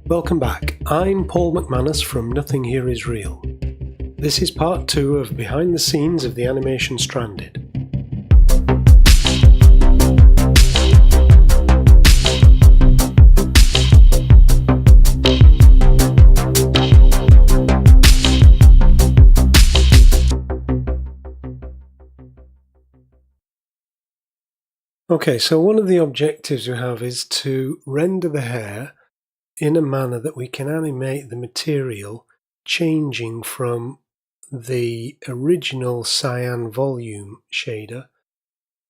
Welcome back. I'm Paul McManus from Nothing Here Is Real. This is part 2 of Behind the Scenes of the animation Stranded. Okay, so one of the objectives we have is to render the hair in a manner that we can animate the material changing from the original cyan volume shader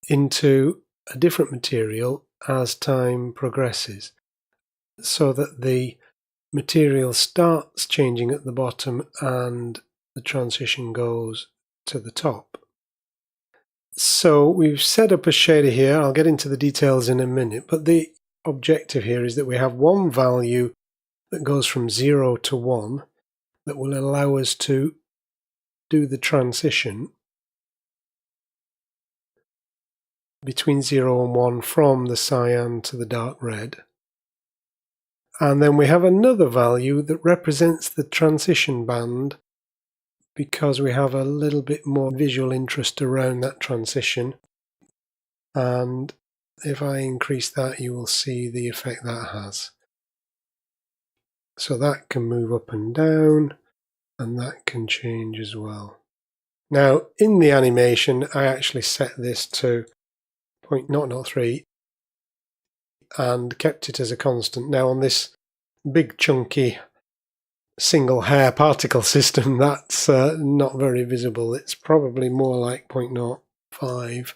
into a different material as time progresses, so that the material starts changing at the bottom and the transition goes to the top. So we've set up a shader here. I'll get into the details in a minute, but the objective here is that we have one value that goes from 0 to 1 that will allow us to do the transition between 0 and 1 from the cyan to the dark red. And then we have another value that represents the transition band, because we have a little bit more visual interest around that transition. And if I increase that, you will see the effect that has. So that can move up and down, and that can change as well. Now, in the animation, I actually set this to 0.003 and kept it as a constant. Now, on this big chunky single hair particle system, that's not very visible. It's probably more like 0.05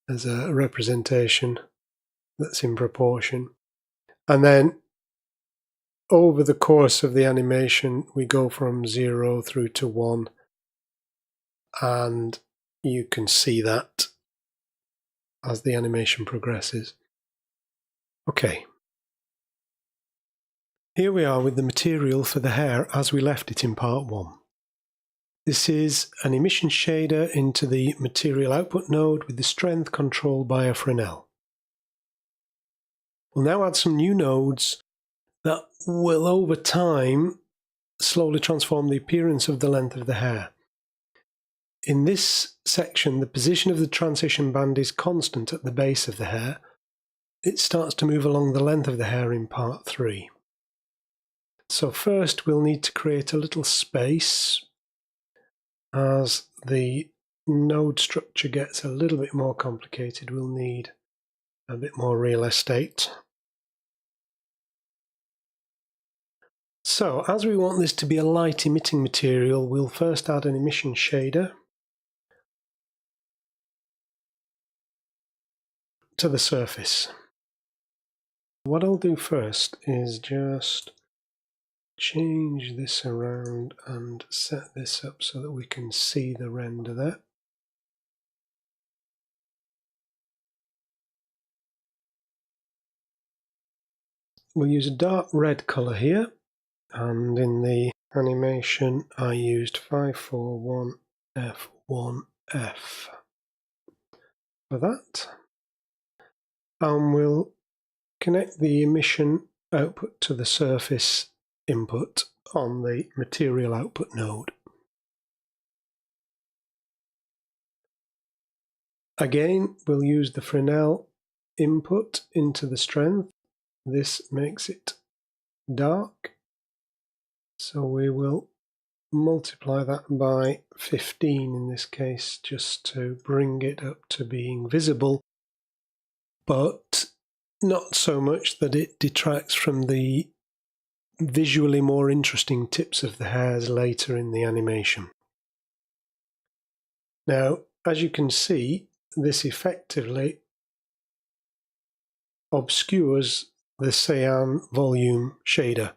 as a representation that's in proportion. And then over the course of the animation, we go from 0 through to 1, and you can see that as the animation progresses. Okay. Here we are with the material for the hair as we left it in part 1. This is an emission shader into the material output node with the strength controlled by a Fresnel. We'll now add some new nodes that will over time slowly transform the appearance of the length of the hair. In this section, the position of the transition band is constant at the base of the hair. It starts to move along the length of the hair in part 3. So first we'll need to create a little space. As the node structure gets a little bit more complicated, we'll need a bit more real estate. So as we want this to be a light emitting material, we'll first add an emission shader to the surface. What I'll do first is just change this around and set this up so that we can see the render there. We'll use a dark red colour here, and in the animation I used 541F1F for that. And we'll connect the emission output to the surface input on the material output node. Again, we'll use the Fresnel input into the strength. This makes it dark, so we will multiply that by 15 in this case, just to bring it up to being visible, but not so much that it detracts from the visually more interesting tips of the hairs later in the animation. Now, as you can see, this effectively obscures the cyan volume shader.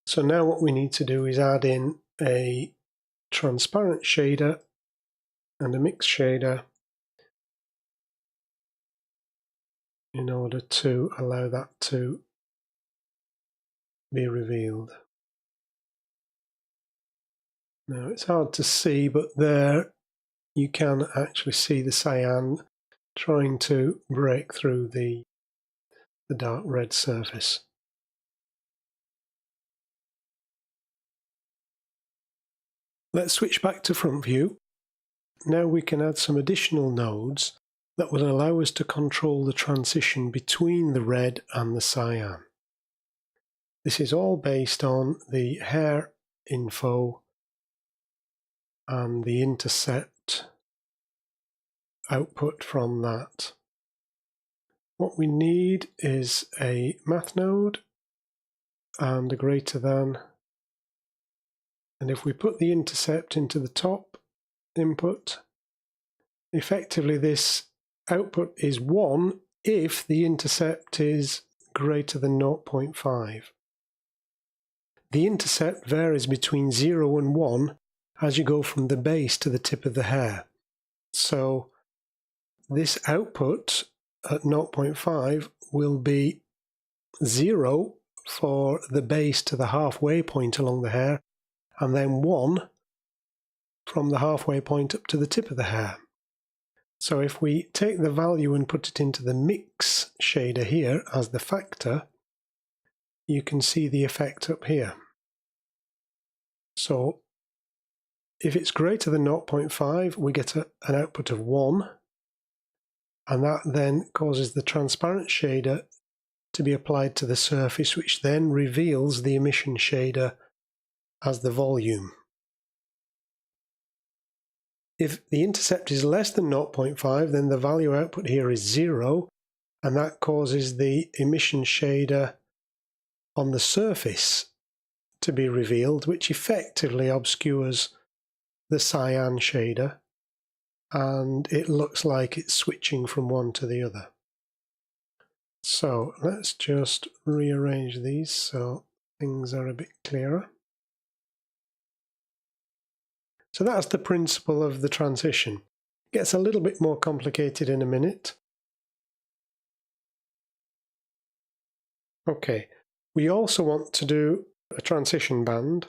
So now what we need to do is add in a transparent shader and a mix shader in order to allow that to be revealed. Now it's hard to see, but there you can actually see the cyan trying to break through the dark red surface. Let's switch back to front view. Now we can add some additional nodes that will allow us to control the transition between the red and the cyan. This is all based on the hair info and the intercept output from that. What we need is a math node and a greater than. And if we put the intercept into the top input, effectively this output is 1 if the intercept is greater than 0.5. The intercept varies between 0 and 1 as you go from the base to the tip of the hair. So this output at 0.5 will be 0 for the base to the halfway point along the hair, and then 1 from the halfway point up to the tip of the hair. So if we take the value and put it into the mix shader here as the factor, you can see the effect up here. So if it's greater than 0.5, we get an output of 1, and that then causes the transparent shader to be applied to the surface, which then reveals the emission shader as the volume. If the intercept is less than 0.5, then the value output here is 0, and that causes the emission shader on the surface to be revealed, which effectively obscures the cyan shader, and it looks like it's switching from one to the other. So let's just rearrange these so things are a bit clearer. So that's the principle of the transition. It gets a little bit more complicated in a minute. Okay, we also want to do a transition band.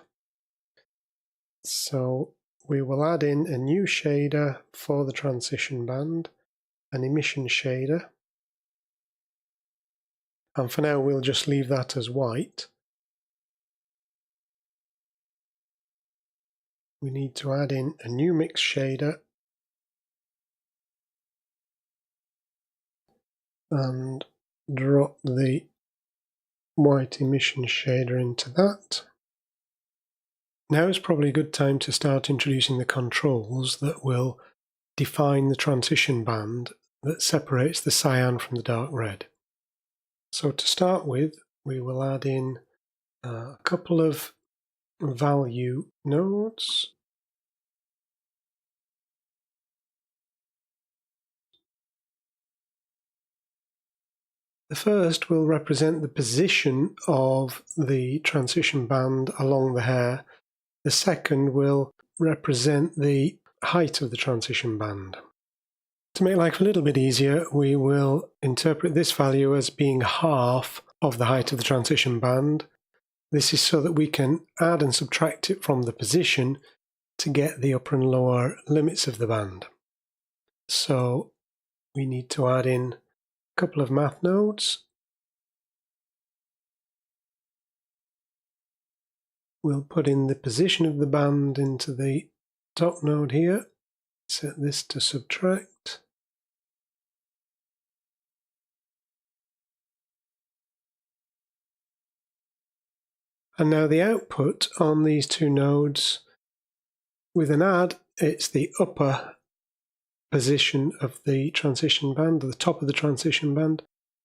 So we will add in a new shader for the transition band, an emission shader. And for now, we'll just leave that as white. We need to add in a new mix shader and drop the white emission shader into that. Now is probably a good time to start introducing the controls that will define the transition band that separates the cyan from the dark red. So to start with, we will add in a couple of value nodes. The first will represent the position of the transition band along the hair. The second will represent the height of the transition band. To make life a little bit easier, we will interpret this value as being half of the height of the transition band. This is so that we can add and subtract it from the position to get the upper and lower limits of the band. So we need to add in a couple of math nodes. We'll put in the position of the band into the top node here. Set this to subtract. And now the output on these two nodes, with an add, it's the upper position of the transition band, or the top of the transition band,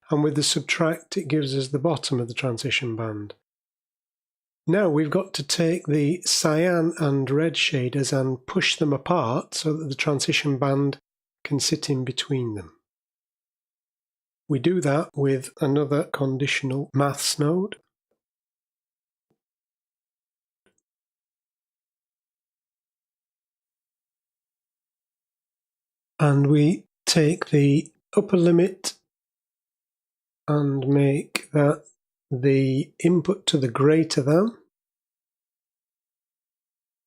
and with the subtract, it gives us the bottom of the transition band. Now we've got to take the cyan and red shaders and push them apart so that the transition band can sit in between them. We do that with another conditional maths node. And we take the upper limit and make that the input to the greater than.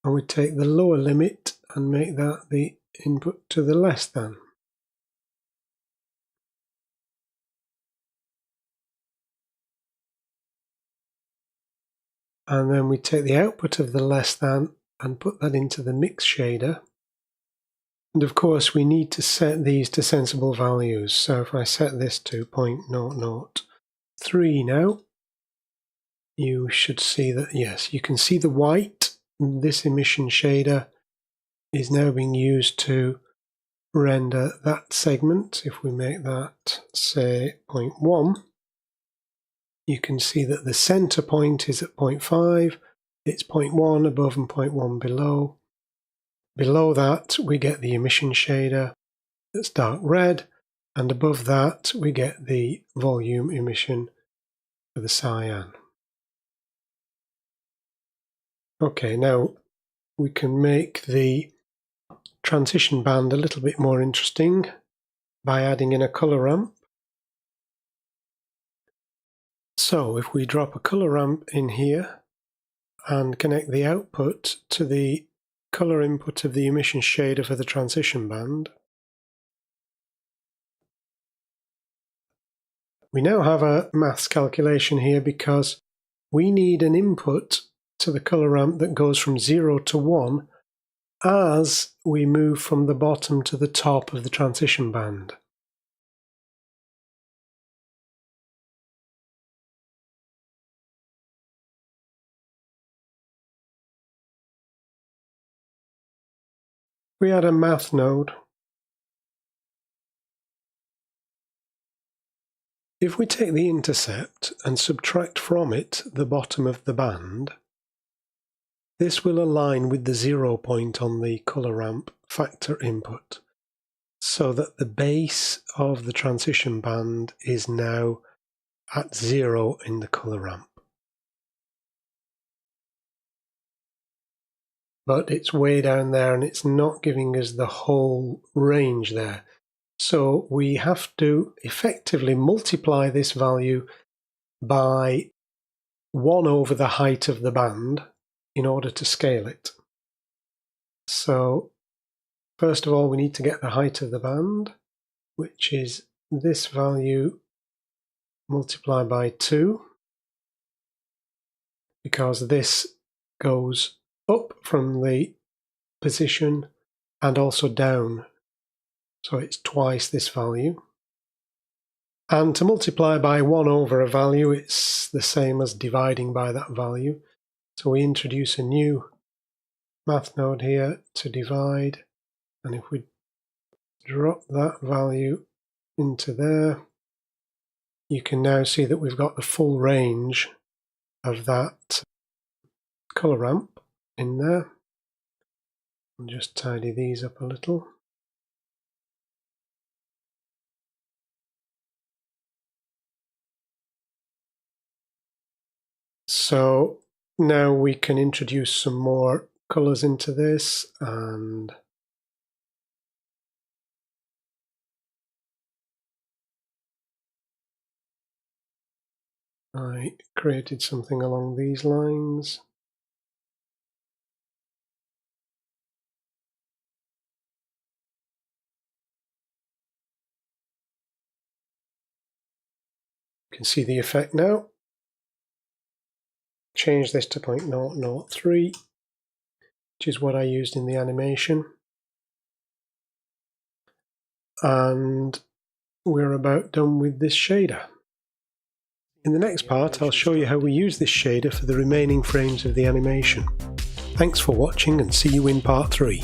And we take the lower limit and make that the input to the less than. And then we take the output of the less than and put that into the mix shader. And of course we need to set these to sensible values. So if I set this to 0.003 now, you should see that, yes, you can see the white. This emission shader is now being used to render that segment. If we make that, say, 0.1, you can see that the center point is at 0.5, it's 0.1 above and 0.1 below. Below that we get the emission shader that's dark red, and above that we get the volume emission for the cyan. Okay, now we can make the transition band a little bit more interesting by adding in a color ramp. So if we drop a color ramp in here and connect the output to the color input of the emission shader for the transition band, we now have a maths calculation here because we need an input to the color ramp that goes from 0 to 1 as we move from the bottom to the top of the transition band. We add a math node. If we take the intercept and subtract from it the bottom of the band, this will align with the 0 point on the color ramp factor input, so that the base of the transition band is now at 0 in the color ramp. But it's way down there and it's not giving us the whole range there. So we have to effectively multiply this value by 1 over the height of the band in order to scale it. So first of all, we need to get the height of the band, which is this value multiplied by 2, because this goes up from the position and also down. So it's twice this value. And to multiply by 1 over a value, it's the same as dividing by that value. So we introduce a new math node here to divide. And if we drop that value into there, you can now see that we've got the full range of that color ramp in there. I'll just tidy these up a little. So now we can introduce some more colors into this, and I created something along these lines. You can see the effect now. Change this to 0.003, which is what I used in the animation. And we're about done with this shader. In the next part, I'll show you how we use this shader for the remaining frames of the animation. Thanks for watching and see you in part 3.